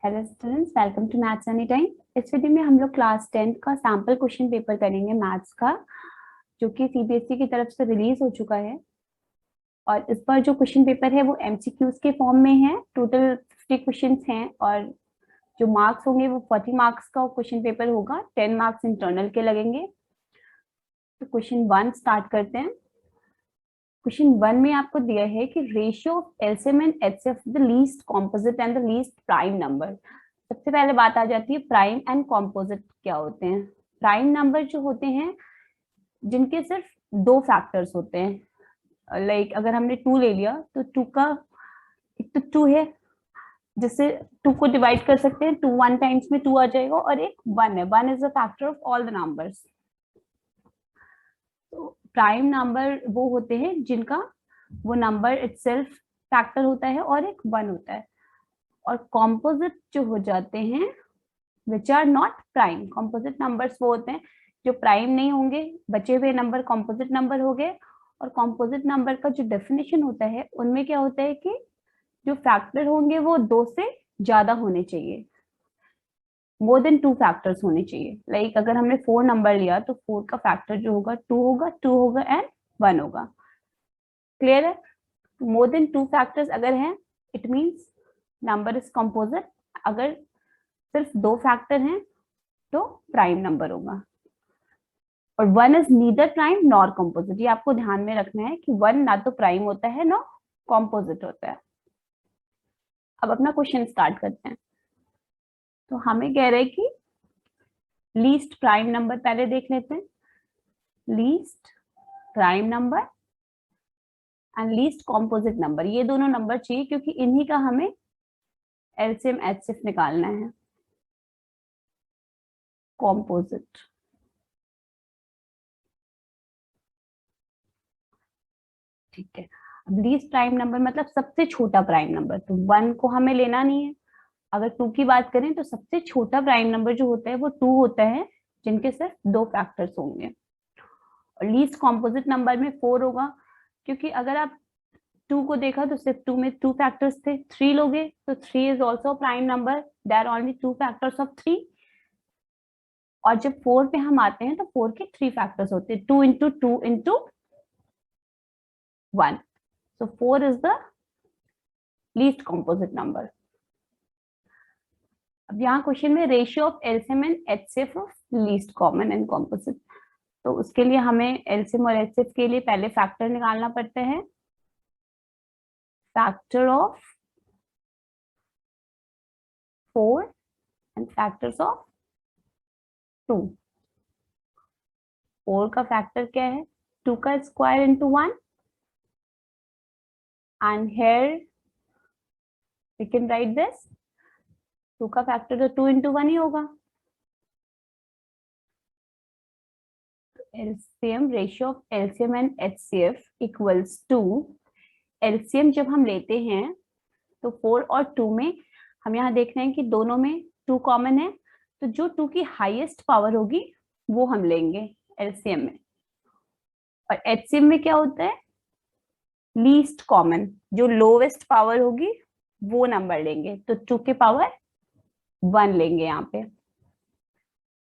Hello students, welcome to maths any time. इस video में हम लोग क्लास 10 का सैम्पल क्वेश्चन पेपर करेंगे मैथ्स का, जो कि सीबीएसई की तरफ से रिलीज हो चुका है। और इस बार जो क्वेश्चन पेपर है वो एमसीक्यूज के फॉर्म में है। टोटल 50 क्वेश्चंस हैं और जो मार्क्स होंगे वो 40 मार्क्स का क्वेश्चन पेपर होगा। 10 मार्क्स इंटरनल के लगेंगे। तो क्वेश्चन 1 स्टार्ट करते हैं। क्वेश्चन 1 में आपको दिया है कि ratio of LCM and HCF the least composite and the least prime number. सबसे पहले बात आ जाती है प्राइम एंड कॉम्पोजिट क्या होते हैं। प्राइम नंबर जो होते हैं जिनके सिर्फ दो फैक्टर्स होते हैं। लाइक अगर हमने 2 ले लिया तो 2 का एक तो 2 है जिससे 2 को डिवाइड कर सकते हैं। 2 1 टाइम्स में 2 आ जाएगा और एक 1 है। 1 is the factor of all the numbers. तो प्राइम नंबर वो होते हैं जिनका वो नंबर इटसेल्फ फैक्टर होता है और एक 1 होता है। और कॉम्पोजिट जो हो जाते हैं which are not prime. Composite numbers वो होते हैं जो प्राइम नहीं होंगे, बचे हुए नंबर कॉम्पोजिट नंबर हो गए। और कॉम्पोजिट नंबर का जो डेफिनेशन होता है उनमें क्या होता है कि जो फैक्टर होंगे वो 2 से ज्यादा होने चाहिए, मोर देन 2 फैक्टर्स होने चाहिए। लाइक अगर हमने 4 नंबर लिया तो 4 का फैक्टर जो होगा 2 होगा, 2 होगा एंड 1 होगा। क्लियर है? मोर देन 2 फैक्टर्स अगर हैं it means number is composite. अगर सिर्फ 2 फैक्टर हैं तो प्राइम नंबर होगा। और 1 is neither prime nor composite. ये आपको ध्यान में रखना है कि 1 ना तो प्राइम होता है ना कंपोजिट होता है। अब अपना क्वेश्चन स्टार्ट करते हैं। तो हमें कह रहे हैं कि लीस्ट प्राइम नंबर पहले देख लेते हैं। Least prime number and least composite number, ये दोनों नंबर चाहिए क्योंकि इन्हीं का हमें एलसीएम एचसीएफ निकालना है। कंपोजिट, ठीक है। अब लीस्ट प्राइम नंबर मतलब सबसे छोटा प्राइम नंबर, तो 1 को हमें लेना नहीं है। अगर 2 की बात करें तो सबसे छोटा प्राइम नंबर जो होता है वो 2 होता है, जिनके सिर्फ 2 फैक्टर्स होंगे। और लीस्ट कॉम्पोजिट नंबर में 4 होगा, क्योंकि अगर आप 2 को देखा तो सिर्फ 2 में 2 फैक्टर्स थे। 3 लोगे तो 3 is also prime number, there are only 2 factors of 3। और जब 4 पे हम आते हैं तो 4 के 3 फैक्टर्स होते हैं, 2 into 2 into 1। So 4 is the least composite number. अब यहाँ क्वेश्चन में ratio of LCM and HCF of least common and composite. तो उसके लिए हमें एलसीएम और एचसीएफ के लिए पहले फैक्टर निकालना पड़ता है। Factor of 4 and factors of 2। 4 का फैक्टर क्या है? 2 का square into 1 and here we can write this. 2 का फैक्टर तो 2 इंटू 1 ही होगा। LCM, ratio of LCM and HCF equals to, LCM जब हम लेते हैं तो 4 और 2 में हम यहाँ देख रहे हैं कि दोनों में 2 कॉमन है, तो जो 2 की हाईएस्ट पावर होगी वो हम लेंगे एलसीएम में। और एचसीएम में क्या होता है? लीस्ट कॉमन, जो लोवेस्ट पावर होगी वो नंबर लेंगे, तो 2 के पावर 1 लेंगे। यहाँ पे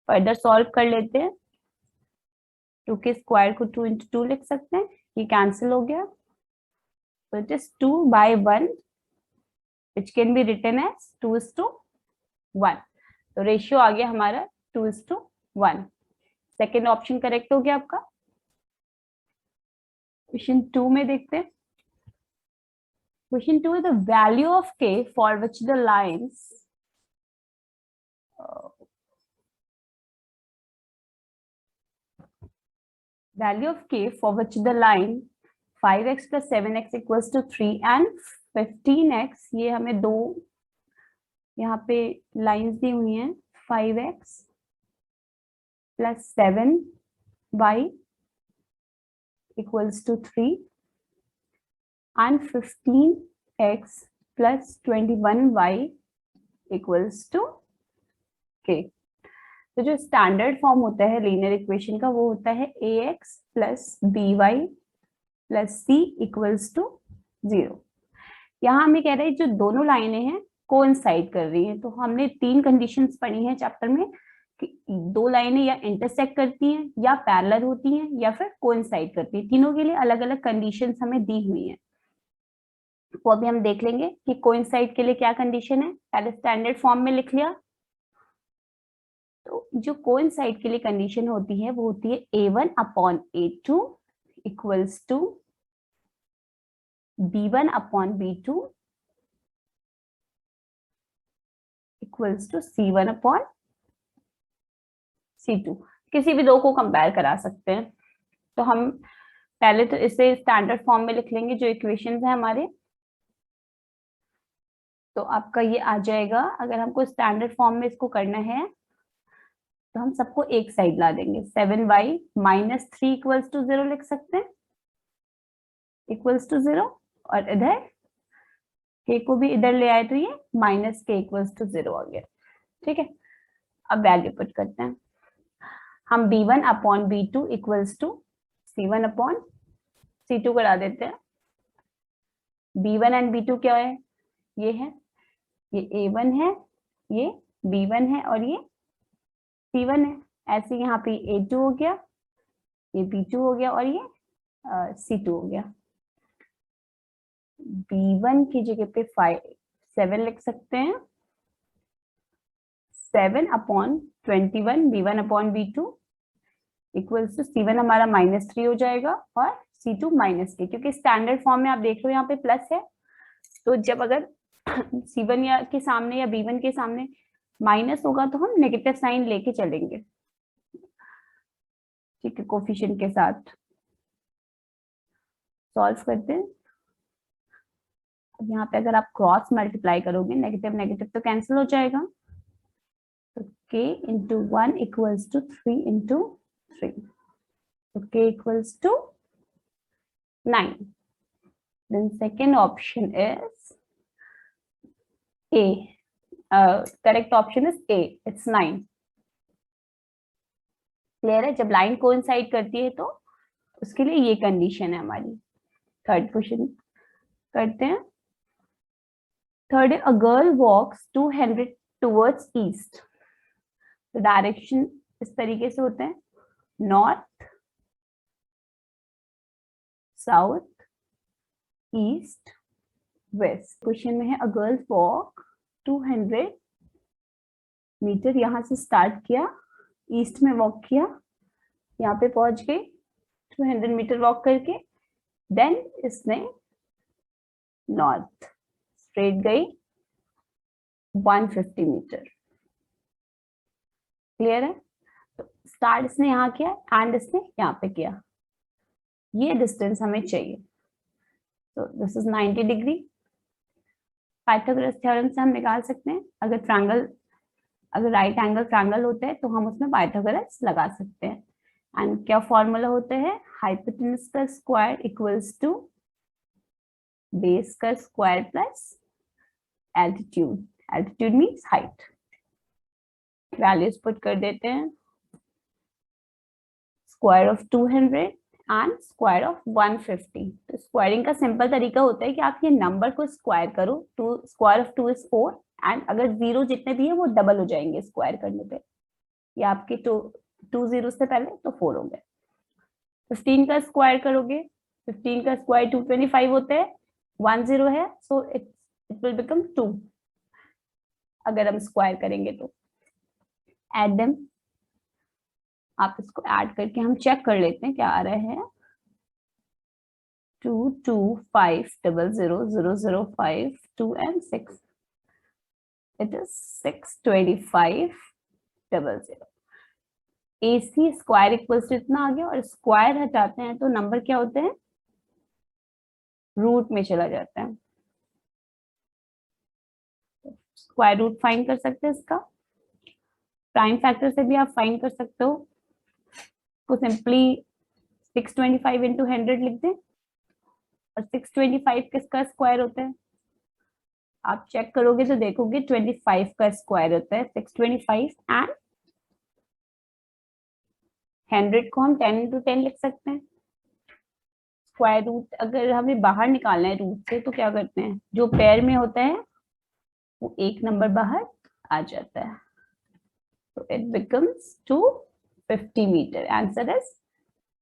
फर्दर सॉल्व कर लेते हैं। 2 के स्क्वायर को 2 इंटू 2 लिख सकते हैं, ये कैंसिल हो गया। तो it is 2 by 1 which can be written as 2:1। तो रेशियो आ गया हमारा 2:1। सेकेंड ऑप्शन करेक्ट हो गया आपका। क्वेश्चन 2 में देखते हैं। Question 2 is the value of k for which the lines value of k for which the line 5x plus 7x equals to 3 and 15x, ये हमें दो यहाँ पे लाइंस दी हुई हैं। 5x plus 7y equals to 3 and 15x plus 21y equals to k। तो जो standard form होता है लीनियर इक्वेशन का वो होता है ax plus by plus c equals to 0। यहाँ हमें कह रहे हैं जो दोनों लाइनें हैं कोइंसाइड कर रही हैं। तो हमने 3 कंडीशंस पढ़ी हैं चैप्टर में कि 2 लाइनें या इंटरसेक्ट करती हैं या पैरेलल होती हैं या फिर कोइंसाइड करती हैं। तीनों के लिए अलग अलग कंडीशंस हमें दी हुई हैं। वो अभी हम देख लेंगे कि कोइंसाइड के लिए क्या कंडीशन है। पहले स्टैंडर्ड फॉर्म में लिख लिया। तो जो कोइंसाइड के लिए कंडीशन होती है वो होती है A1/A2 equals to B1/B2 equals to C1/C2। किसी भी दो को कंपेयर करा सकते हैं। तो हम पहले तो इसे स्टैंडर्ड फॉर्म में लिख लेंगे जो इक्वेशंस है हमारे। तो आपका ये आ जाएगा, अगर हमको स्टैंडर्ड फॉर्म में इसको करना है तो हम सबको एक साइड ला देंगे। 7y माइनस 3 इक्वल्स टू 0 लिख सकते हैं, इक्वल्स टू 0। और इधर k को भी इधर ले आए तो ये माइनस k इक्वल्स टू 0 आ गया। ठीक है, अब वैल्यू पुट करते हैं। हम B1/B2 इक्वल्स टू C1/C2 करा देते हैं। B1 एंड B2 क्या है, ये है, ये A1 है, ये B1 है और ये C1 है। ऐसे यहाँ पे A2 हो गया, ये B2 हो गया और ये C2 हो गया। B1 की जगह पे 7 लिख सकते हैं। 7/21 B1/B2 इक्वल्स टू C1 हमारा -3 हो जाएगा और C2 -k, क्योंकि स्टैंडर्ड फॉर्म में आप देख लो यहाँ पे प्लस है। तो जब अगर C1 या के सामने या B1 के सामने माइनस होगा तो हम नेगेटिव साइन लेके चलेंगे। ठीक है, कोफिशिएंट के साथ सॉल्व करते हैं। अब यहाँ पे अगर आप क्रॉस मल्टीप्लाई करोगे, नेगेटिव नेगेटिव तो कैंसिल हो जाएगा। तो k into 1 equals to 3 into 3, तो k equals to 9। Then second option is A. Correct option is A. It's 9. Clear है, जब लाइन कोइंसाइड करती है तो उसके लिए ये कंडीशन है हमारी। थर्ड क्वेश्चन करते हैं। Third, a girl walks 200 towards east. तो डायरेक्शन इस तरीके से होते हैं, north, south, east, west. Question में है अ गर्ल वॉक 200 मीटर, यहाँ से स्टार्ट किया, ईस्ट में वॉक किया, यहाँ पे पहुंच गई 200 मीटर वॉक करके। देन इसने नॉर्थ स्ट्रेट गई 150 मीटर। क्लियर है, तो स्टार्ट इसने यहाँ किया एंड इसने यहाँ पे किया, ये डिस्टेंस हमें चाहिए। तो this is 90 degree. Pythagoras theorem से हम निकाल सकते हैं, अगर राइट एंगल ट्रायंगल होते हैं तो हम उसमें पाइथागोरस लगा सकते हैं। एंड क्या फॉर्मूला होता है, हाइपोटेनस का स्क्वायर इक्वल्स टू बेस का square plus altitude. Altitude means height. Values put कर देते हैं, square of 200 and square of 150। तो स्क्वायरिंग का सिंपल तरीका होता है कि आप ये नंबर को स्क्वायर करो। स्क्वायर ऑफ 2 इज 4 एंड अगर 0 जितने भी है वो डबल हो जाएंगे स्क्वायर करने पे। ये आपके 2 0 से पहले तो 4 हो गए। 15 का स्क्वायर करोगे, 15 का स्क्वायर 225 होता है, 1 0 है, सो इट विल बिकम 2 अगर हम स्क्वायर करेंगे तो। एड देम, आप इसको ऐड करके हम चेक कर लेते हैं क्या आ रहा है। 2 2 5 0 0 0 0 5 2 and 6, it is 625 0 0। AC square equals to इतना आ गया, और स्क्वायर हटाते हैं तो नंबर क्या होते हैं, रूट में चला जाता है। स्क्वायर रूट फाइंड कर सकते हैं इसका, प्राइम फैक्टर से भी आप फाइंड कर सकते हो। को सिंपली 625 इंटू 100 लिख दें, और 625 किसका स्क्वायर होता है, आप चेक करोगे तो देखोगे 25 का स्क्वायर होता है 625, एंड 100 को हम 10 इंटू 10 लिख सकते हैं। स्क्वायर रूट अगर हमें बाहर निकालना है रूट से तो क्या करते हैं, जो पेयर में होता है वो एक नंबर बाहर आ जाता है, तो it becomes 250 metre. Answer is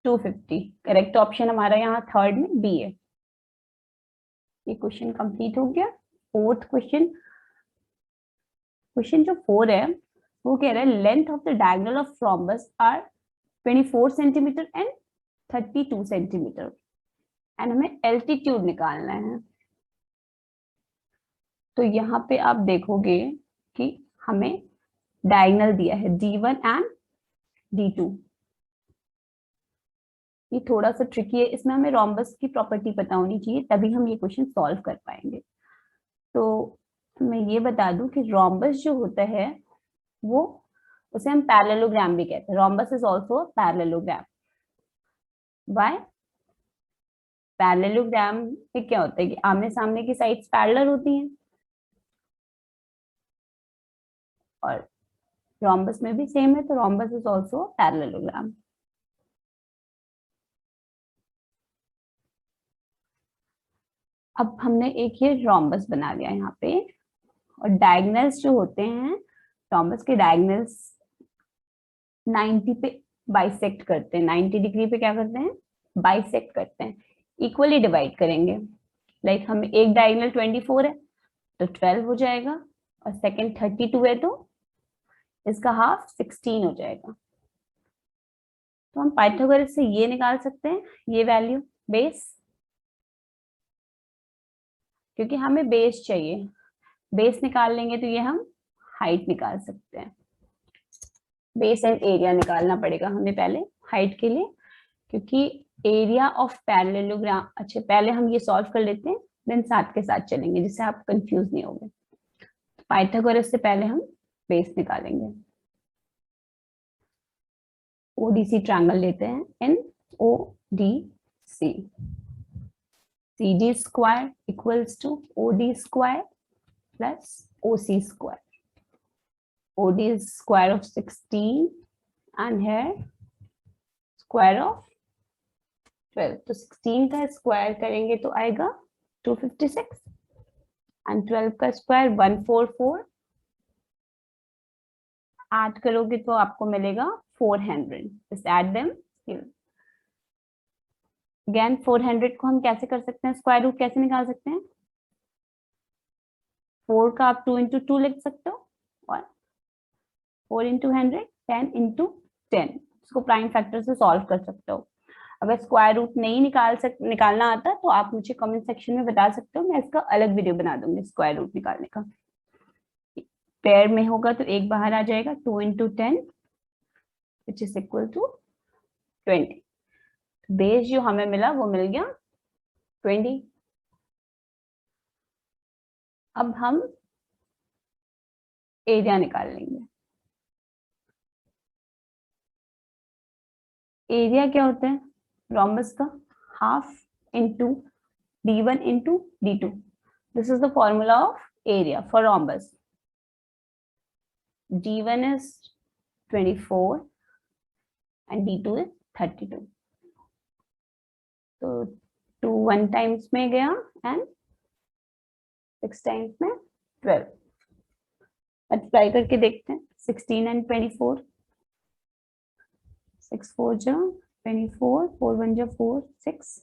250। Correct option हमारा यहाँ थर्ड में बी है। ये क्वेश्चन कंप्लीट हो गया। फोर्थ क्वेश्चन, क्वेश्चन जो 4 है वो कह रहा है length of the diagonal of rhombus are 24 centimetre and 32 centimetre and हमें एल्टीट्यूड निकालना है। तो यहाँ पे आप देखोगे कि हमें डायगोनल दिया है D1 एंड D2। ये थोड़ा सा ट्रिकी है, इसमें हमें रोम्बस की प्रॉपर्टी पता होनी चाहिए, तभी हम ये क्वेश्चन सॉल्व कर पाएंगे। तो मैं ये बता दूं कि रोम्बस जो होता है वो, उसे हम पैरेललोग्राम भी कहते हैं। Rhombus is also parallelogram. Why? Parallelogram में क्या होता है कि आमने सामने की साइड्स पैरेलल होती हैं, और रोम्बस में भी सेम है, तो रोम्बस इज ऑल्सो पैरेललोग्राम। अब हमने एक ये रोम्बस बना लिया यहाँ पे, और डायगोनल्स जो होते हैं रोम्बस के, डायगोनल्स 90 पे बाइसेक्ट करते हैं। 90 डिग्री पे क्या करते हैं? बाइसेक्ट करते हैं, इक्वली डिवाइड करेंगे। लाइक हम एक डायगोनल 24 है तो 12 हो जाएगा, और सेकंड 32 है तो इसका हाफ 16 हो जाएगा। तो हम पाइथागोरस से ये निकाल सकते हैं, ये वैल्यू बेस, क्योंकि हमें बेस चाहिए। बेस निकाल लेंगे तो ये हम हाइट निकाल सकते हैं। बेस एंड एरिया निकालना पड़ेगा हमें पहले हाइट के लिए, क्योंकि एरिया ऑफ पैरेललोग्राम, अच्छा पहले हम ये सॉल्व कर लेते हैं, देन साथ के साथ चलेंगे जिससे आप कंफ्यूज नहीं होंगे। पाइथागोरस से पहले हम बेस निकालेंगे। ओडीसी ट्रायंगल लेते हैं, in O D C. CD square equals to OD square plus OC square. OD is square of 16 and here square of 12. तो 16 का स्क्वायर करेंगे तो आएगा 256 and 12 का स्क्वायर 144। ऐड करोगे तो आपको मिलेगा 400। Just add them here. Again 400 को हम कैसे कर सकते हैं, स्क्वायर रूट कैसे निकाल सकते हैं? 4 का आप 2 into 2 लिख सकते हो, और 4 into 100 10 into 10। इसको प्राइम फैक्टर से सॉल्व कर सकते हो। अगर स्क्वायर रूट नहीं निकालना आता तो आप मुझे कमेंट सेक्शन में बता सकते हो, मैं इसका अलग वीडियो बना दूंगी स्क्वायर रूट निकालने का। पेयर में होगा तो एक बाहर आ जाएगा, 2 into 10 which is equal to 20। Base जो हमें मिला वो मिल गया 20। अब हम एरिया निकाल लेंगे। एरिया क्या होता है रोम्बस का? Half into D1 into D2। This is the formula of area for rhombus. D1 is 24 and D2 is 32। तो 2 1 टाइम्स में गया एंड 6 टाइम्स में 12। मल्टीप्लाई करके देखते हैं, 16 and 24, 6 4 जा 24, 4 1 जा 4 6,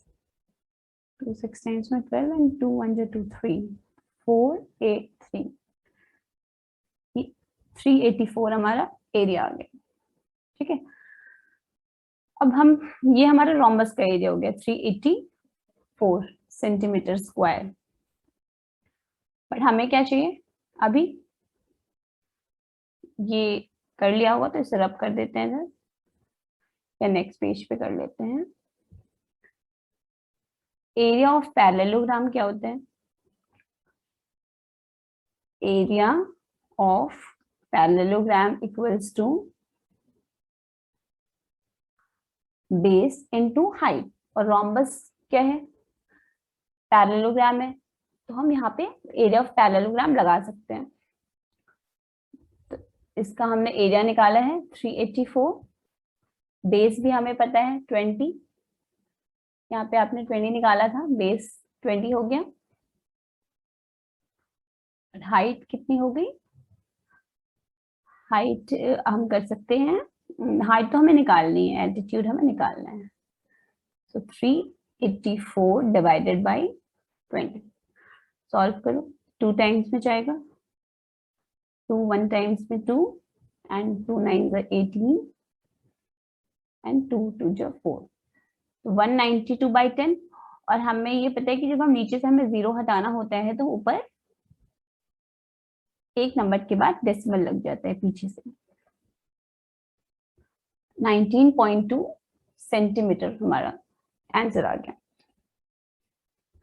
2 6 टाइम्स में 12 and 2 1 जा 2 3, 4 8 3, 384 हमारा एरिया आ गया। ठीक है, अब हम, ये हमारा रोम्बस का एरिया हो गया 384 सेंटीमीटर स्क्वायर। बट हमें क्या चाहिए अभी? ये कर लिया होगा तो इसे रब कर देते हैं इधर, या नेक्स्ट पेज पे कर लेते हैं। एरिया ऑफ पैरेललोग्राम क्या होता है? Area of parallelogram equals to base into height, और रोम्बस क्या है? पैरेललोग्राम है, तो हम यहाँ पे एरिया ऑफ पैरेललोग्राम लगा सकते हैं। तो इसका हमने एरिया निकाला है 384, बेस भी हमें पता है 20, यहाँ पे आपने 20 निकाला था, बेस 20 हो गया। हाइट कितनी हो गई, हाइट हम कर सकते हैं, हाइट तो हमें निकालनी है, एल्टीट्यूड हमें निकालना है। तो 384 डिवाइडेड बाई 20, सॉल्व करो, 2 टाइम्स में जाएगा, 2 1 टाइम्स में 2 एंड 2 9 18 एंड 2 2 4, तो 192 बाई 10। और हमें ये पता है कि जब हम नीचे से हमें 0 हटाना होता है तो ऊपर एक नंबर के बाद डेसिमल लग जाता है पीछे से। 19.2 सेंटीमीटर हमारा आंसर आ गया।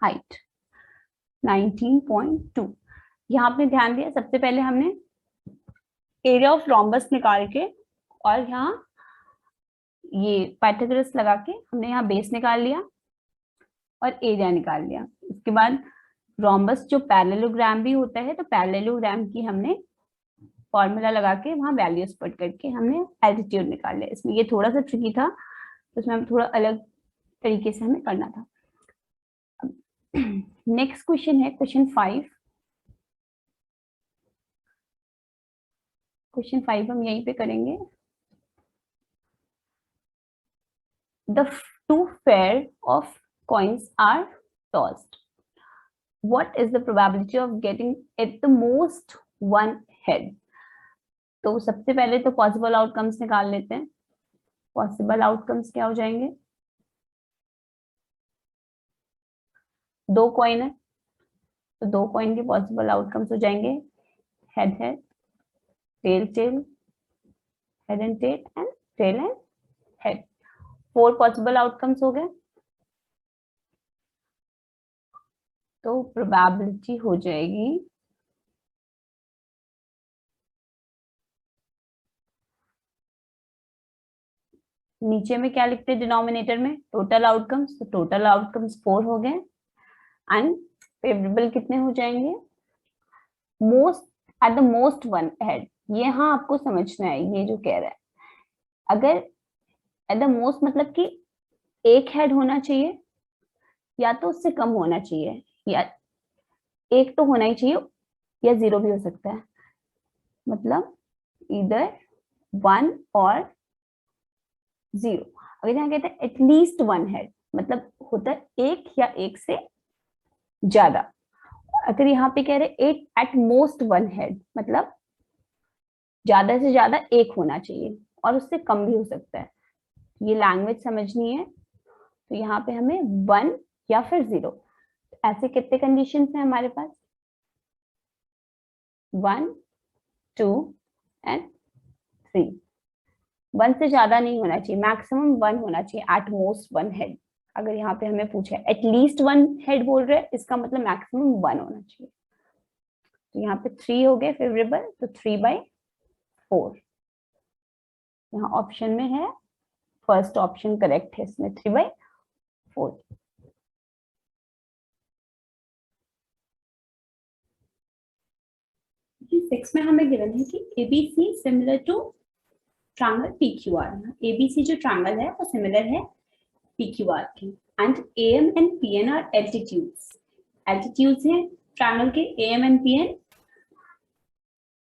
हाइट 19.2। यहाँ आपने ध्यान दिया, सबसे पहले हमने एरिया ऑफ रोम्बस निकाल के और यहाँ ये पाइथागोरस लगा के हमने यहाँ बेस निकाल लिया और एरिया निकाल लिया। इसके बाद रोम्बस जो पैरेललोग्राम भी होता है, तो पैरेललोग्राम की हमने फॉर्मूला लगा के वहां वैल्यूज पुट करके हमने एल्टीट्यूड निकाल लिया। इसमें ये थोड़ा सा ट्रिकी था, तो इसमें हम थोड़ा अलग तरीके से हमें करना था। नेक्स्ट क्वेश्चन है क्वेश्चन 5। क्वेश्चन 5 हम यहीं पे करेंगे। The two pair of coins are tossed. What is the probability of getting at the most one head? तो सबसे पहले तो पॉसिबल आउटकम्स निकाल लेते हैं। पॉसिबल आउटकम्स क्या हो जाएंगे, 2 कॉइन है तो 2 कॉइन के पॉसिबल आउटकम्स हो जाएंगे head head, tail tail, head and tail and tail and head. 4 possible outcomes हो गए, तो प्रोबेबिलिटी हो जाएगी नीचे में क्या लिखते हैं डिनोमिनेटर में, टोटल आउटकम्स, तो टोटल आउटकम्स 4 हो गए एंड फेवरेबल कितने हो जाएंगे, most at the most one head. ये हाँ आपको समझना है, ये जो कह रहा है अगर एट द मोस्ट मतलब कि एक हेड होना चाहिए या तो उससे कम होना चाहिए, या एक तो होना ही चाहिए या 0 भी हो सकता है, मतलब इधर 1 और 0। अगर यहाँ कहते हैं एटलीस्ट वन हेड मतलब होता है एक या एक से ज्यादा। अगर यहाँ पे कह रहे एक एट मोस्ट वन हेड मतलब ज्यादा से ज्यादा एक होना चाहिए और उससे कम भी हो सकता है। ये लैंग्वेज समझनी है, तो यहाँ पे हमें 1 या फिर 0, ऐसे कितने कंडीशन है हमारे पास, 1 2 एंड 3। 1 से ज्यादा नहीं होना चाहिए, मैक्सिमम 1 होना चाहिए, एट मोस्ट वन हेड। अगर यहाँ पे हमें पूछा है एटलीस्ट वन हेड बोल रहे हैं, इसका मतलब मैक्सिमम 1 होना चाहिए। तो यहाँ पे 3 हो गए फेवरेबल, तो 3/4 यहाँ ऑप्शन में है, फर्स्ट ऑप्शन करेक्ट है इसमें, 3/4। सिक्स में हमें गिवन है कि ABC similar to triangle PQR. ABC जो ट्रायंगल है वो सिमिलर है पीक्यूआर के, and AM and PN are altitudes. Altitudes हैं ट्रायंगल के AM and PN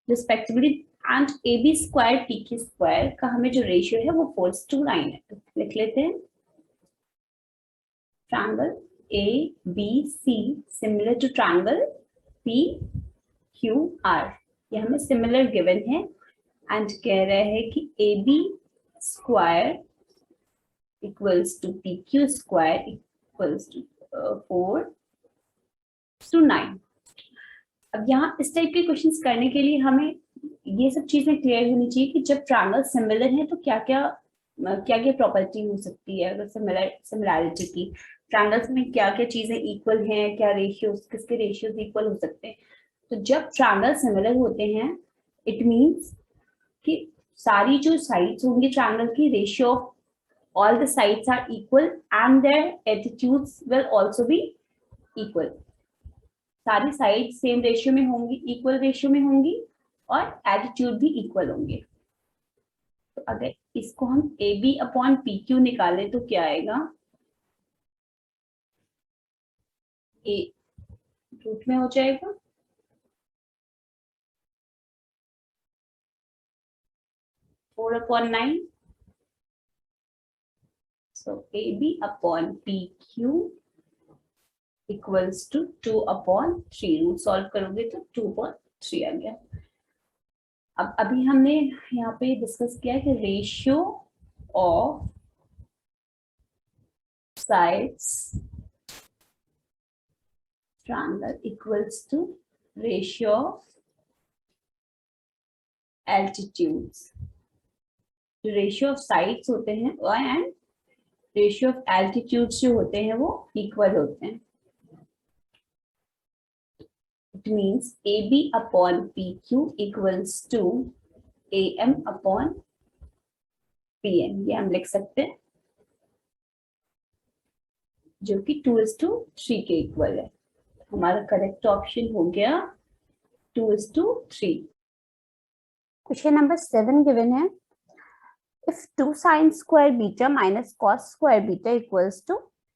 respectively, and AB square PQ square का हमें जो रेशियो है वो 4:9 है। तो लिख लेते हैं triangle ABC similar to triangle PQR, ये हमें सिमिलर गिवन है एंड कह रहे हैं कि AB square equals to PQ square equals to 4:9। अब यहाँ इस टाइप के क्वेश्चंस करने के लिए हमें ये सब चीजें क्लियर होनी चाहिए कि जब ट्रायंगल सिमिलर है तो क्या क्या प्रॉपर्टी हो सकती है। अगर सिमिलैरिटी की ट्रायंगल्स में क्या क्या चीजें इक्वल हैं, क्या रेशियोज, किसके रेशियोज इक्वल हो सकते हैं। तो जब ट्रायंगल सिमिलर होते हैं इट मीन्स कि सारी जो साइड्स होंगी ट्रायंगल की, ratio of all the sides are equal and their altitudes will also be equal. सारी साइड सेम रेशियो में होंगी, इक्वल रेशियो में होंगी और एल्टीट्यूड भी इक्वल होंगे। तो अगर इसको हम AB/PQ निकालें तो क्या आएगा, A रूट में हो जाएगा 4/9. So AB upon PQ equals to 2/3. Root solve करोगे तो 2/3 आ गया. अब अभी हमने यहाँ पे डिस्कस किया कि ratio of sides triangle equals to ratio of altitudes. जो रेशियो ऑफ साइड्स होते हैं एंड रेशियो ऑफ एल्टीट्यूड्स जो होते हैं वो इक्वल होते हैं. It means AB upon PQ equals to AM upon PM. ये हम लिख सकते हैं, जो कि 2:3 के इक्वल है. हमारा करेक्ट ऑप्शन हो गया 2:3. क्वेश्चन नंबर 7 गिवन है. If 2 sin square beta minus cos square beta equals to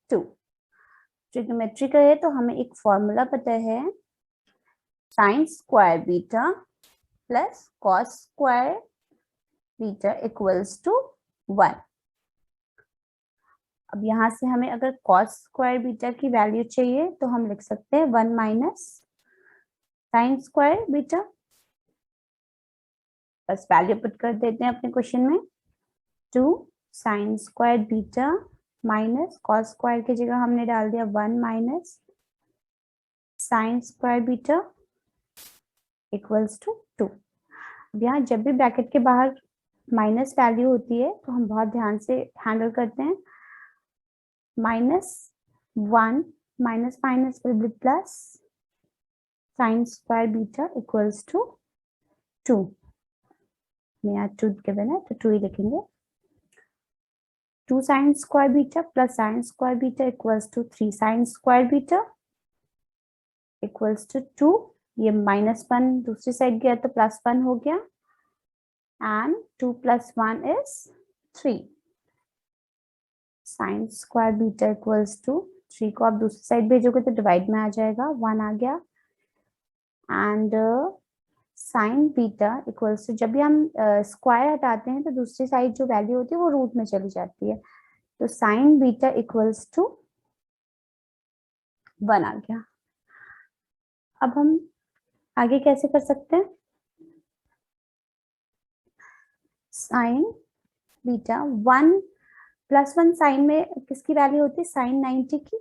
2. Trigonometry का है तो हमें एक फॉर्मूला पता है, sin square beta plus cos square beta equals to 1. अब यहाँ से हमें अगर cos square beta की वैल्यू चाहिए तो हम लिख सकते हैं 1 minus sin square beta. बस वैल्यू पुट कर देते हैं अपने क्वेश्चन में. 2 sin square beta minus cos square की जगह हमने डाल दिया 1 minus sin square beta equals to 2. अब यहाँ जब भी ब्रैकेट के बाहर माइनस वैल्यू होती है तो हम बहुत ध्यान से हैंडल करते हैं. -1 minus minus will be plus sin square beta equals to 2. यहाँ 2 गिवन है तो 2 ही लिखेंगे. 2 sin square beta plus sin square beta equals to 3 sin square beta equals to 2. ये -1 दूसरी साइड गया तो +1 हो गया. And 2 plus 1 is 3. sin square beta equals to 3 को आप दूसरी साइड भेजोगे तो डिवाइड में आ जाएगा, 1 आ गया. And sin beta equals to, जब भी हम स्क्वायर हटाते हैं तो दूसरी साइड जो वैल्यू होती है वो रूट में चली जाती है, तो sin बीटा इक्वल्स टू 1 आ गया. अब हम आगे कैसे कर सकते हैं? sin बीटा 1 + 1 साइन में किसकी वैल्यू होती है? sin 90 की.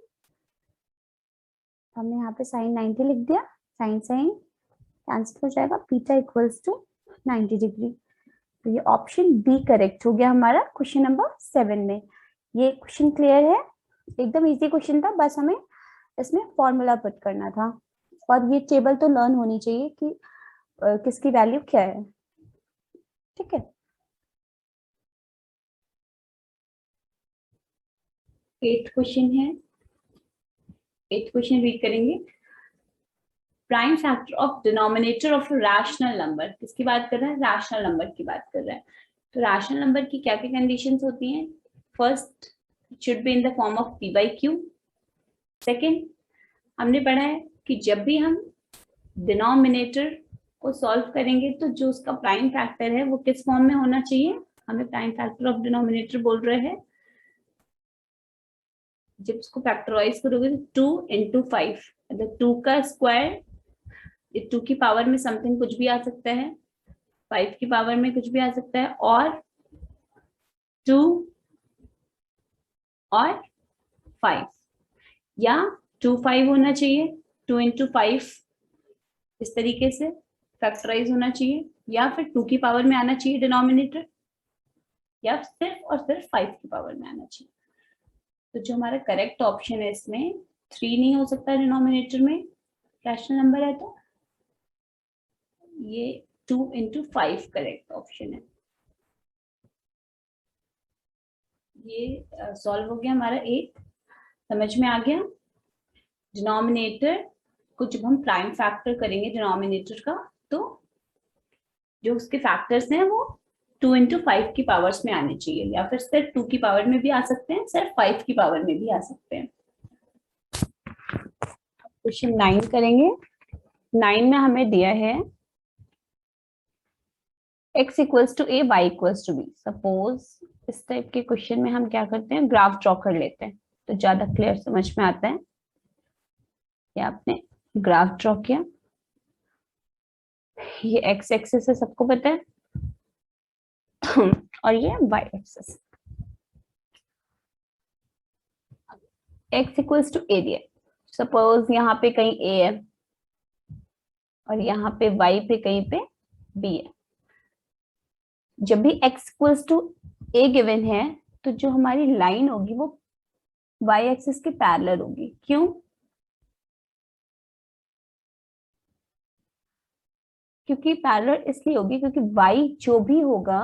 हमने यहाँ पे sin 90 लिख दिया, sin कैंसिल हो जाएगा, बीटा इक्वल्स टू 90 डिग्री. तो ये ऑप्शन बी करेक्ट हो गया हमारा क्वेश्चन नंबर 7 में. ये क्वेश्चन क्लियर है? एकदम इजी क्वेश्चन था, बस हमें इसमें फॉर्मूला पुट करना था. और ये टेबल तो लर्न होनी चाहिए कि किसकी वैल्यू क्या है. ठीक है. एट क्वेश्चन है. एट क्वेश्चन रीड करेंगे. Prime factor of denominator of rational number. किसकी बात कर रहा है? रैशनल नंबर की बात कर रहा है. तो रैशनल नंबर की क्या क्या कंडीशंस होती हैं? First, should be in the form of p/q. Second, हमने पढ़ा है कि जब भी हम डिनोमिनेटर को सॉल्व करेंगे तो जो उसका प्राइम फैक्टर है वो किस फॉर्म में होना चाहिए? हमें प्राइम फैक्टर ऑफ डिनोमिनेटर बोल रहे हैं. जब उसको फैक्टराइज करोगे तो 2 × 5, मतलब 2 का स्क्वायर, 2 की पावर में समथिंग कुछ भी आ सकता है, 5 की पावर में कुछ भी आ सकता है, और 2 और 5, या 2 5 होना चाहिए, 2 × 5 इस तरीके से फैक्टराइज होना चाहिए, या फिर 2 की पावर में आना चाहिए डिनोमिनेटर, या सिर्फ और सिर्फ 5 की पावर में आना चाहिए. तो जो हमारा करेक्ट ऑप्शन है इसमें 3 नहीं हो सकता डिनोमिनेटर में, रैशनल नंबर है, तो ये 2 × 5 करेक्ट ऑप्शन है. ये सॉल्व हो गया हमारा 8. समझ में आ गया? डिनोमिनेटर को जब हम प्राइम फैक्टर करेंगे डिनोमिनेटर का, तो जो उसके फैक्टर्स हैं वो 2 × 5 की पावर्स में आने चाहिए, या फिर सिर्फ 2 की पावर में भी आ सकते हैं, सिर्फ 5 की पावर में भी आ सकते हैं. क्वेश्चन 9 करेंगे. 9 में हमें दिया है x equals to a, y equals to b. Suppose इस टाइप के क्वेश्चन में हम क्या करते हैं, ग्राफ ड्रॉ कर लेते हैं तो ज्यादा क्लियर समझ में आता है। या आपने ग्राफ ड्रॉ किया, ये x एक्सिस है सबको पता है और ये y axis. x equals to a दिया, सपोज यहाँ पे कहीं a है और यहाँ पे y पे कहीं पे b है। जब भी x equals to a given है तो जो हमारी लाइन होगी वो y एक्सिस के पैरेलल होगी। क्यों? क्योंकि पैरेलल इसलिए होगी क्योंकि y जो भी होगा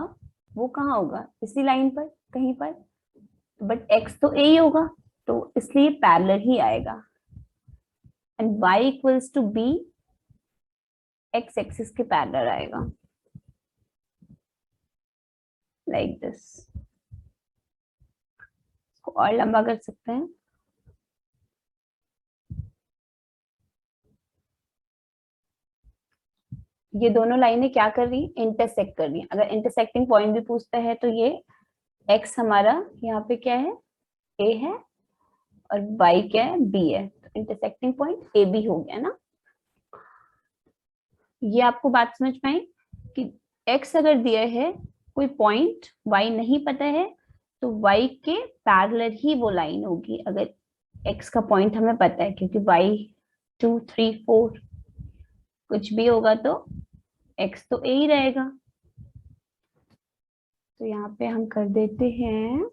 वो कहाँ होगा, इसी लाइन पर कहीं पर, बट x तो a ही होगा तो इसलिए पैरेलल ही आएगा। And y equals to b x axis के पैरेलल आएगा, लाइक दिस। और लंबा कर सकते हैं। ये दोनों लाइनें क्या कर रही, इंटरसेक्ट कर रही हैं। अगर इंटरसेक्टिंग पॉइंट भी पूछता है तो ये x हमारा यहाँ पे क्या है, a है, और y क्या है, b है, तो इंटरसेक्टिंग पॉइंट a b हो गया ना। ये आपको बात समझ में आई कि x अगर दिया है, कोई पॉइंट y नहीं पता है, तो y के पैरेलल ही वो लाइन होगी अगर x का पॉइंट हमें पता है, क्योंकि y 2 3 4 कुछ भी होगा तो x तो a ही रहेगा। तो यहाँ पे हम कर देते हैं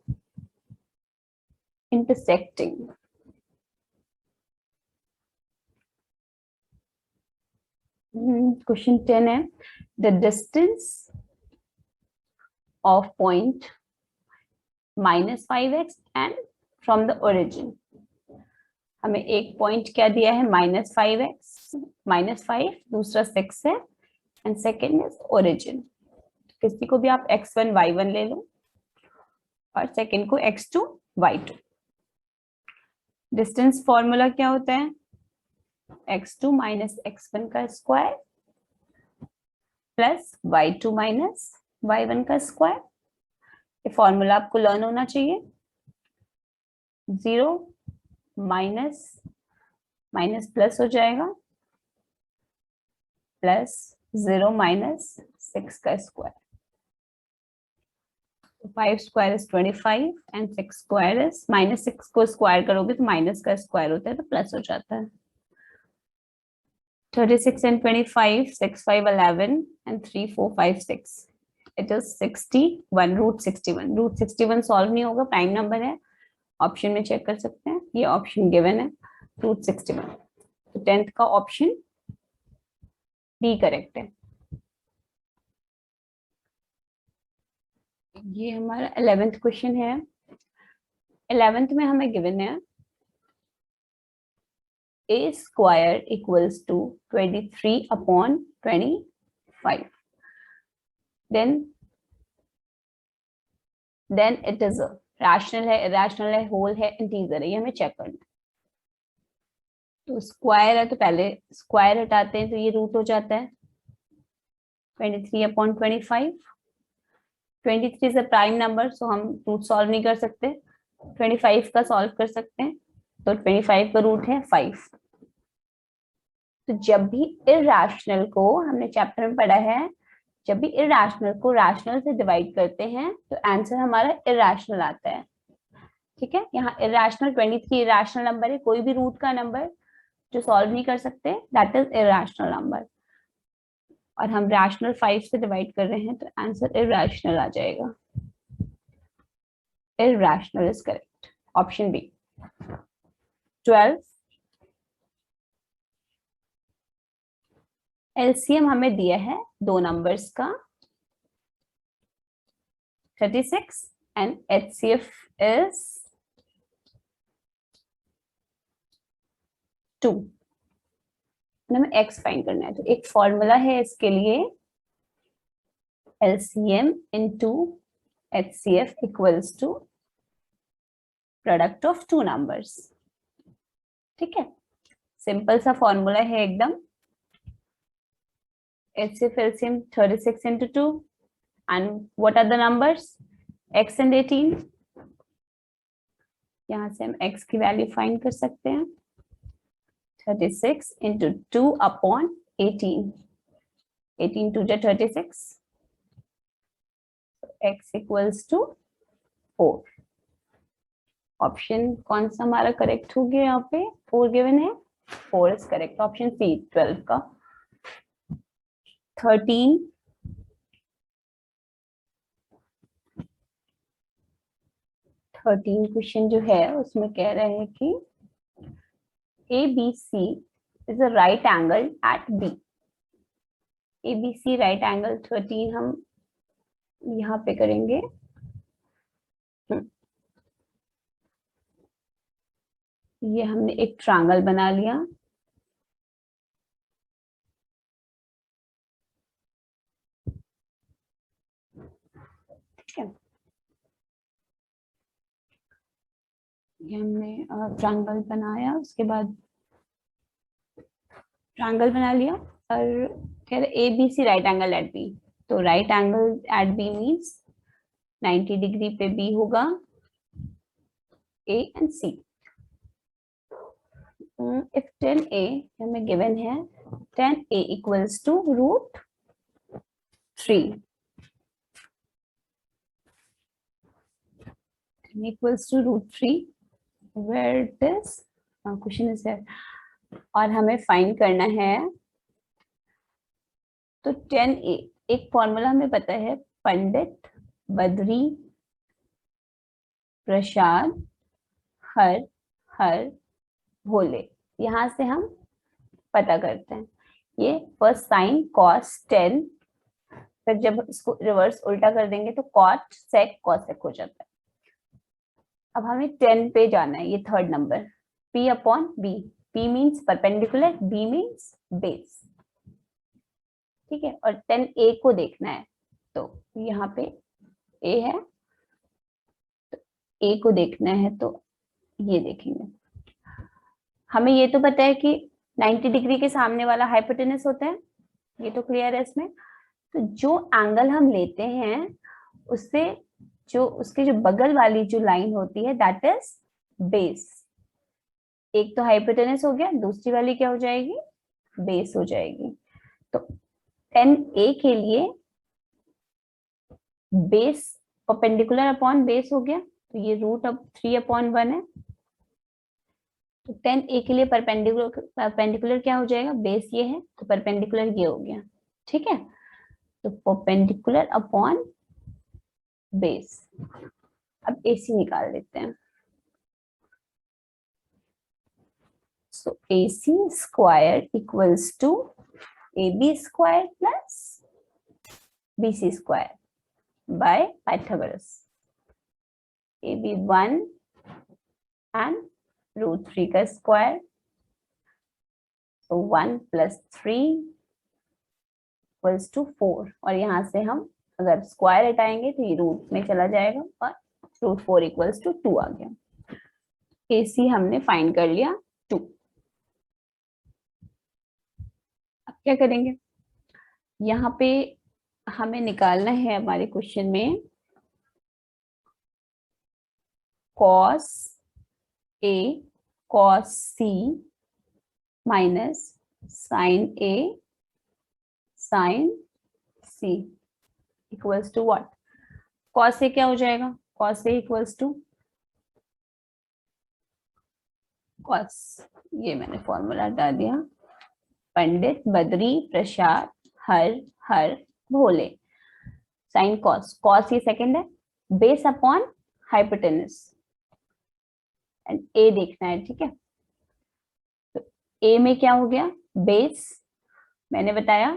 इंटरसेक्टिंग। क्वेश्चन 10 है, the distance of point -5x and from the origin. हमें एक पॉइंट क्या दिया है, -5x, -5, दूसरा 6 है, एंड सेकेंड इज ओरिजिन। किसी को भी आप x1 y1 ले लो और सेकेंड को x2 y2। डिस्टेंस फॉर्मूला क्या होता है, x2 माइनस x1 का square plus y2 minus y1 का स्क्वायर। ये फॉर्मूला आपको लर्न होना चाहिए। 0 माइनस माइनस प्लस हो जाएगा, प्लस 0 माइनस 6 का square. 5 square is 25 and 6 square is, -6 को स्क्वायर करोगे तो माइनस का स्क्वायर होता है तो प्लस हो जाता है। 36 and 25, 6 5 11 and 3 4 5 6, it is 61, root 61। Root 61 solve नहीं होगा, प्राइम नंबर है, ऑप्शन में चेक कर सकते हैं, ये ऑप्शन गिवन है रूट 61। तो 10th का ऑप्शन बी करेक्ट है। ये हमारा 11th क्वेश्चन है। 11th में हमें गिवन है a square equals to 23/25, then it is a rational है, irrational है, whole है, integer है, ये हमें चेक करना है। तो स्क्वायर है तो पहले स्क्वायर हटाते हैं तो ये रूट हो जाता है 23/25। 23 is a प्राइम नंबर, सो हम रूट सॉल्व नहीं कर सकते, 25 का सॉल्व कर सकते हैं, तो 25 का रूट है 5। तो जब भी इरैशनल को, हमने चैप्टर में पढ़ा है, जब भी इरैशनल को रैशनल से डिवाइड करते हैं तो आंसर हमारा इरैशनल आता है। ठीक है, यहाँ इरैशनल 23 इरैशनल नंबर है, कोई भी रूट का नंबर जो सॉल्व नहीं कर सकते दैट इज इरैशनल नंबर, और हम रैशनल 5 से डिवाइड कर रहे हैं तो आंसर इरैशनल आ जाएगा। Irrational is correct, option b. 12 LCM हमें दिया है दो नंबर्स का 36 एंड एचसीएफ इज 2। हमें एक्स फाइंड करना है, तो एक फॉर्मूला है इसके लिए, LCM into HCF equals to product of two numbers. ठीक है, सिंपल सा फॉर्मूला है एकदम। HCF LCM 36 into 2 and what are the numbers? x and 18। यहाँ से हम x की वैल्यू फाइंड कर सकते हैं। 36 into 2 upon 18. 18 2 जा 36, x equals to 4। ऑप्शन कौन सा हमारा करेक्ट हो गया? यहाँ पे 4 गिवन है, 4 इज करेक्ट। ऑप्शन सी 12 का। 13 क्वेश्चन जो है उसमें कह रहे हैं कि ABC is a right angle at B। ABC right angle 13 हम यहाँ पे करेंगे। ये हमने एक ट्रायंगल बना लिया। ठीक है, ये हमने ट्रायंगल बनाया, उसके बाद ट्रायंगल बना लिया और कह रहे ABC right angle at B. तो right angle at B means 90 degree पे बी होगा, A and C। if 10A हमें गिवन है, 10A equals to √3 equals to √3 where it is question is there, और हमें फाइंड करना है। तो 10A एक फॉर्मूला हमें पता है, पंडित, बद्री, प्रसाद, हर, हर, भोले। यहां से हम पता करते हैं। ये फर्स्ट साइन cos 10, फिर जब इसको रिवर्स उल्टा कर देंगे तो cot sec cosec हो जाता है। अब हमें 10 पे जाना है, ये third number, P upon B। P means perpendicular, B means base. ठीक है, और 10A को देखना है, तो यहाँ पे A है, तो A को देखना है तो ये देखेंगे। हमें ये तो पता है कि 90 डिग्री के सामने वाला हाइपोटेनस होता है, ये तो क्लियर है इसमें। तो जो एंगल हम लेते हैं उससे जो उसके जो बगल वाली जो लाइन होती है दैट इज बेस। एक तो हाइपोटेनस हो गया, दूसरी वाली क्या हो जाएगी? बेस हो जाएगी। तो 10A के लिए बेस परपेंडिकुलर अपॉन बेस हो गया, तो ये √3/1 है। तो 10A के लिए परपेंडिकुलर क्या हो जाएगा? बेस ये है तो परपेंडिकुलर ये हो गया। ठीक है, तो परपेंडिकुलर अपॉन बेस। अब AC निकाल लेते हैं। So AC square equals to AB square plus BC square by Pythagoras। AB 1 and √3 का स्क्वायर, तो 1 + 3 equals to 4। और यहाँ से हम अगर स्क्वायर हटाएंगे तो ये रूट में चला जाएगा और √4 equals to 2 आ गया। AC हमने फाइंड कर लिया 2। अब क्या करेंगे? यहाँ पे हमें निकालना है हमारे क्वेश्चन में cos A cos C minus sin A sin C equals to what? cos A क्या हो जाएगा? cos A equals to cos, ये मैंने फॉर्मूला हटा दिया, पंडित, बद्री, प्रसाद, हर, हर, भोले। साइन कॉस, कॉस ये सेकंड है, बेस अपॉन हाइपोटेनस एंड ए देखना है। ठीक है, तो ए में क्या हो गया? बेस। मैंने बताया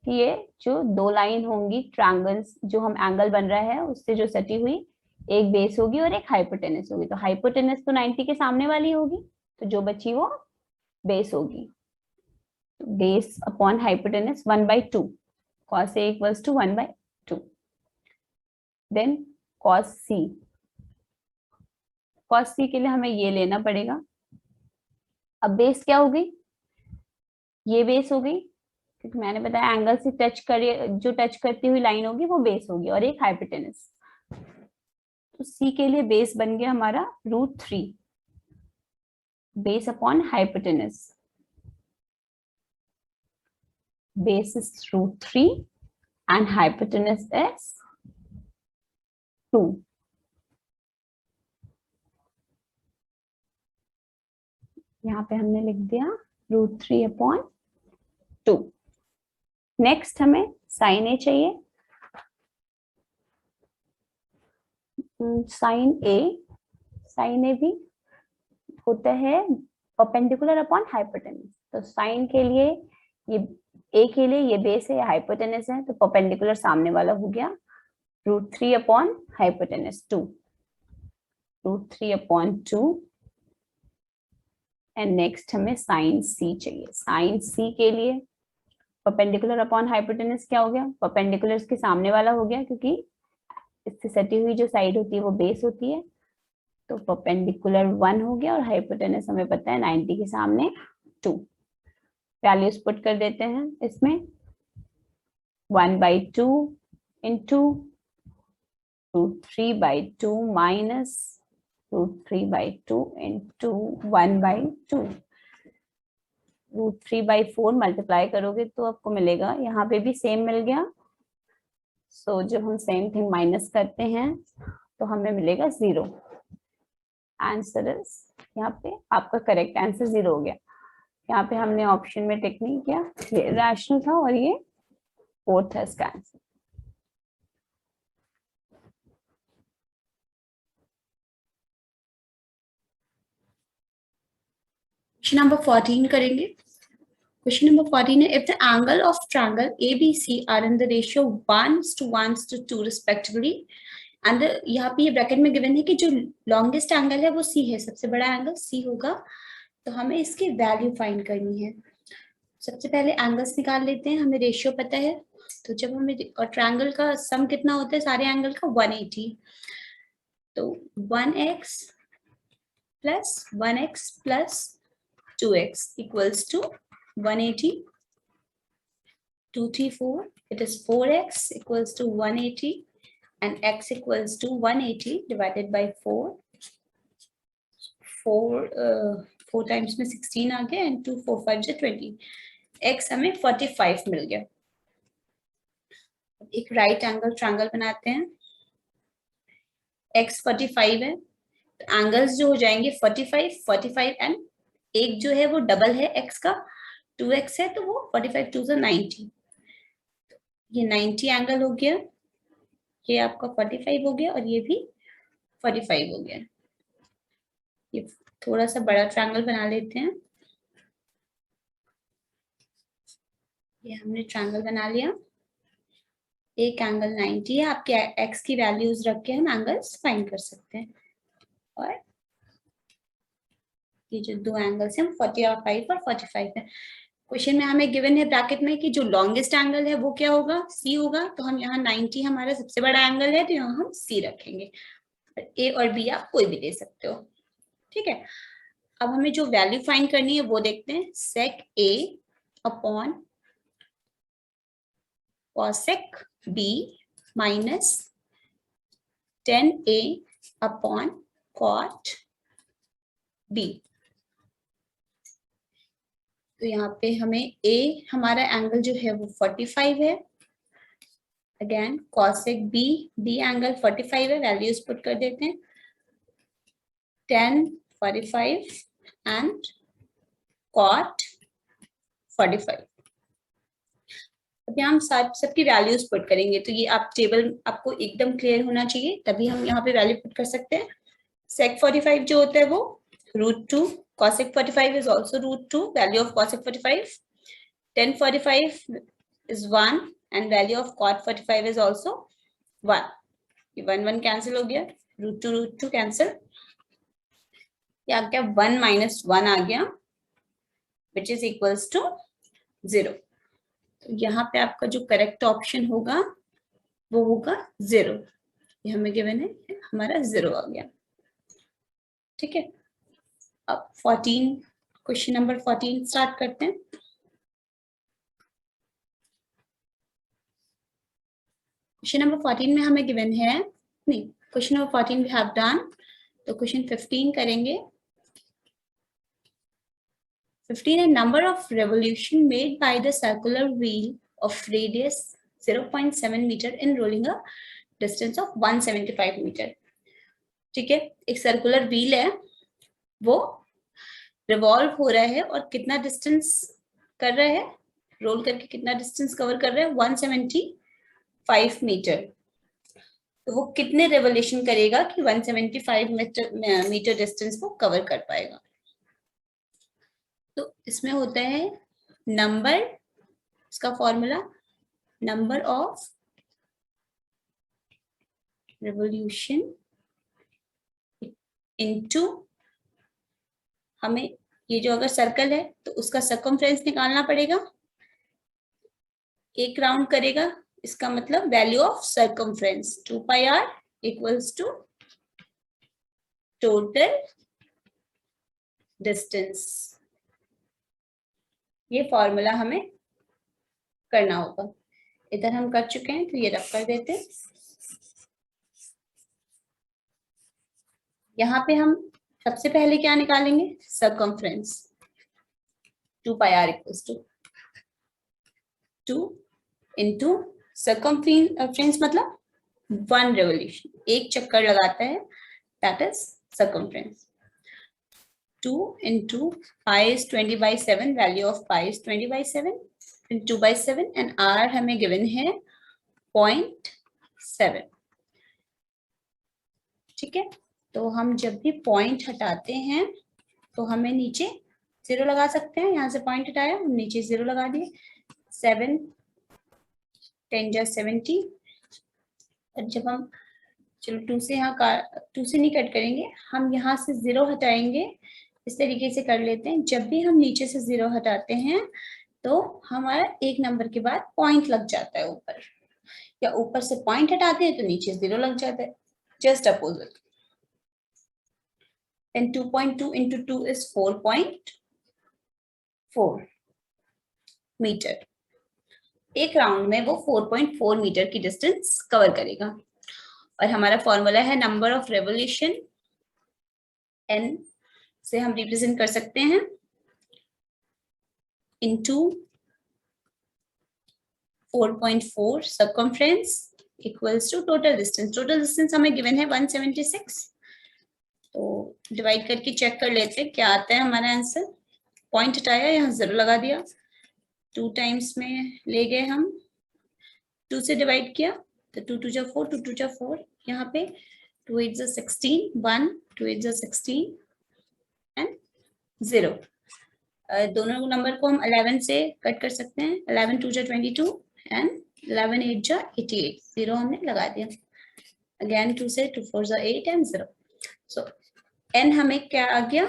कि ये जो दो लाइन होंगी ट्रायंगल्स, जो हम एंगल बन रहा है उससे जो सटी हुई, एक बेस होगी और एक हाइपोटेनस होगी। तो हाइपोटेनस तो 90 के सामने वाली होगी, तो जो बची वो बेस होगी। Base upon hypotenuse 1/2, cos A equals to 1/2। Then cos C, cos C के लिए हमें ये लेना पड़ेगा। अब बेस क्या हो गई? ये बेस हो गई, क्योंकि मैंने बताया एंगल से टच करे, जो टच करती हुई लाइन होगी वो बेस होगी और एक हाइपोटेनस। तो सी के लिए बेस बन गया हमारा √3, base upon hypotenuse. Base is √3 and hypotenuse is 2. यहाँ पे हमने लिख दिया √3/2। नेक्स्ट हमें साइन ए चाहिए। साइन ए भी होता है परपेंडिकुलर अपॉन हाइपोटेनस। तो साइन के लिए ये ए के लिए ये बेस है, हाइपोटेनस है, तो परपेंडिकुलर सामने वाला हो गया √3/2, √3/2। एंड नेक्स्ट हमें साइन सी चाहिए। साइन सी के लिए परपेंडिकुलर अपॉन हाइपोटेनस क्या हो गया, परपेंडिकुलर इसके सामने वाला हो गया, क्योंकि इससे सटी हुई जो साइड होती है वो बेस होती है, तो परपेंडिकुलर 1 हो गया और हाइपोटेनस हमें पता है 90 के सामने 2। वैल्यूज पुट कर देते हैं इसमें। 1/2 इंटू √3/2 माइनस √3/2 इंटू 1/2। √3/4 मल्टीप्लाई करोगे तो आपको मिलेगा, यहाँ पे भी सेम मिल गया। सो जब हम सेम थिंग माइनस करते हैं तो हमें मिलेगा 0। आंसर इज, यहाँ पे आपका करेक्ट आंसर 0 हो गया। यहाँ पे हमने ऑप्शन में टिक नहीं किया, ये रैशनल था और ये फोर्थ है इसका आंसर। क्वेश्चन नंबर 14 करेंगे। क्वेश्चन नंबर 14 है, if the angle of triangle ABC are in the ratio 1:1:2 respectively, and यहाँ पे ये ब्रैकेट में गिवन है कि जो लॉन्गेस्ट एंगल है वो C है, सबसे बड़ा एंगल C होगा, तो हमें इसकी वैल्यू फाइंड करनी है। सबसे पहले एंगल्स निकाल लेते हैं, हमें रेशियो पता है, तो जब हमें, और ट्रायंगल का सम कितना होता है सारे एंगल का 180, तो 1x plus 1x plus 2x equals to 180. 2, 3, 4. It is 4x equals to 180 and x equals to 180 divided by 4. 4 times में 16 आ गया and 2 4 5 से 20. x हमें 45 मिल गया। एक राइट एंगल ट्रायंगल बनाते हैं। x 45 है, तो एंगल्स जो हो जाएंगे 45, 45 एंड एक जो है वो डबल है x का, 2x है, तो वो 45 2 90, ये 90 एंगल हो गया, ये आपका 45 हो गया और ये भी 45 हो गया। ये थोड़ा सा बड़ा ट्रायंगल बना लेते हैं। ये हमने ट्रायंगल बना लिया, एक एंगल 90 है, आपके x की वैल्यूज रख के हम एंगल्स फाइंड कर सकते हैं। और ये जो दो एंगल्स हैं 45 और 45 है। क्वेश्चन में हमें गिवन है ब्रैकेट में कि जो लॉन्गेस्ट एंगल है वो क्या होगा, C होगा, तो हम यहाँ 90 हमारा सबसे बड़ा एंगल है, तो यहाँ हम C रखेंगे। A और B आप कोई भी दे सकते हो, ठीक है। अब हमें जो वैल्यू फाइंड करनी है वो देखते हैं। sec A upon cosec B minus 10A upon cot B। तो यहाँ पे हमें A हमारा एंगल जो है वो 45 है, अगेन cosec B एंगल 45 है, वैल्यूज पुट कर देते हैं, 10 45 एंड cot 45। अब यहाँ हम सबकी वैल्यूज पुट करेंगे, तो ये आप टेबल आपको एकदम क्लियर होना चाहिए, तभी हम यहाँ पे वैल्यू पुट कर सकते हैं। sec 45 जो होता है वो √2, cosec 45 is also √2, value of cosec 45, 10 45 is 1 and value of cot 45 is also 1। ये 1 1 कैंसिल हो गया, √2 कैंसिल, ये आ गया 1 माइनस 1 आ गया, विच इज इक्वल्स टू 0। तो यहाँ पे आपका जो करेक्ट ऑप्शन होगा वो होगा 0। ये हमें गिवन है, हमारा 0 आ गया, ठीक है। अब 14, क्वेश्चन नंबर 14 स्टार्ट करते हैं। क्वेश्चन नंबर 14 में हमें गिवन है, नहीं question number 14 we have done, तो क्वेश्चन 15 करेंगे। 15 है number of revolution made by the circular wheel of radius 0.7 metre in rolling a distance of 175 metre. ठीक है, एक सर्कुलर व्हील है, वो रिवॉल्व हो रहा है और कितना डिस्टेंस कर रहा है, रोल करके कितना डिस्टेंस कवर कर रहा है, 175 मीटर। तो वो कितने रेवोल्यूशन करेगा कि 175 मीटर डिस्टेंस को कवर कर पाएगा। तो इसमें होता है नंबर, इसका formula number of revolution into, हमें ये जो अगर सर्कल है तो उसका सर्कमफ्रेंस निकालना पड़ेगा, एक राउंड करेगा, इसका मतलब value of circumference 2 pi r equals to total distance. ये फॉर्मूला हमें करना होगा। इधर हम कर चुके हैं तो ये रफ कर देते हैं। यहाँ पे हम सबसे पहले क्या निकालेंगे, circumference 2 pi r equals to 2 into circumference मतलब 1 रेवोल्यूशन, एक चक्कर लगाता है, that is circumference. 2 into pi is 20/7, value of pi is 20/7 and 2/7 and r हमें given है 0.7। ठीक है, तो हम जब भी पॉइंट हटाते हैं तो हमें नीचे 0 लगा सकते हैं। यहाँ से पॉइंट हटाया, हम नीचे 0 लगा दिए। 7 10 जा 70। और जब हम, चलो 2 से यहाँ 2 से नहीं कट करेंगे, हम यहाँ से 0 हटाएंगे। इस तरीके से कर लेते हैं, जब भी हम नीचे से 0 हटाते हैं तो हमारा एक नंबर के बाद पॉइंट लग जाता है ऊपर, या ऊपर से पॉइंट हटाते हैं तो नीचे 0 लग जाता है, just opposite. Then 2.2 into 2 is 4.4 metre. एक राउंड में वो 4.4 मीटर की डिस्टेंस कवर करेगा। और हमारा फॉर्मूला है नंबर ऑफ रेवोल्यूशन, n से हम रिप्रेजेंट कर सकते हैं into 4.4 circumference equals to total distance. Total distance हमें गिवन है 176, तो डिवाइड करके चेक कर लेते हैं क्या आता है हमारा आंसर। पॉइंट हटाया, यहाँ 0 लगा दिया, 2 टाइम्स में ले गए हम, 2 से डिवाइड किया तो 2 2 जा 4, 2 2 जा 4, यहाँ पे 2 8 जा 16, 1 2 8 जा 16 एंड 0। दोनों नंबर को हम 11 से कट कर सकते हैं। 11 2 जा 22 एंड 11 8 जा 88, 0 हमने लगा दिया। अगेन 2 से 2 4 जा 8 एंड 0। सो n हमें क्या आ गया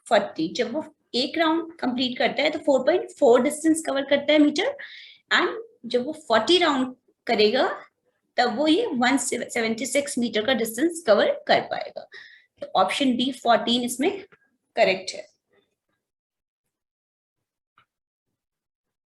40। जब वो एक राउंड कंप्लीट करता है तो 4.4 डिस्टेंस कवर करता है मीटर, एंड जब वो 40 राउंड करेगा तब वो ये 176 मीटर का डिस्टेंस कवर कर पाएगा। तो ऑप्शन बी 14 इसमें करेक्ट है।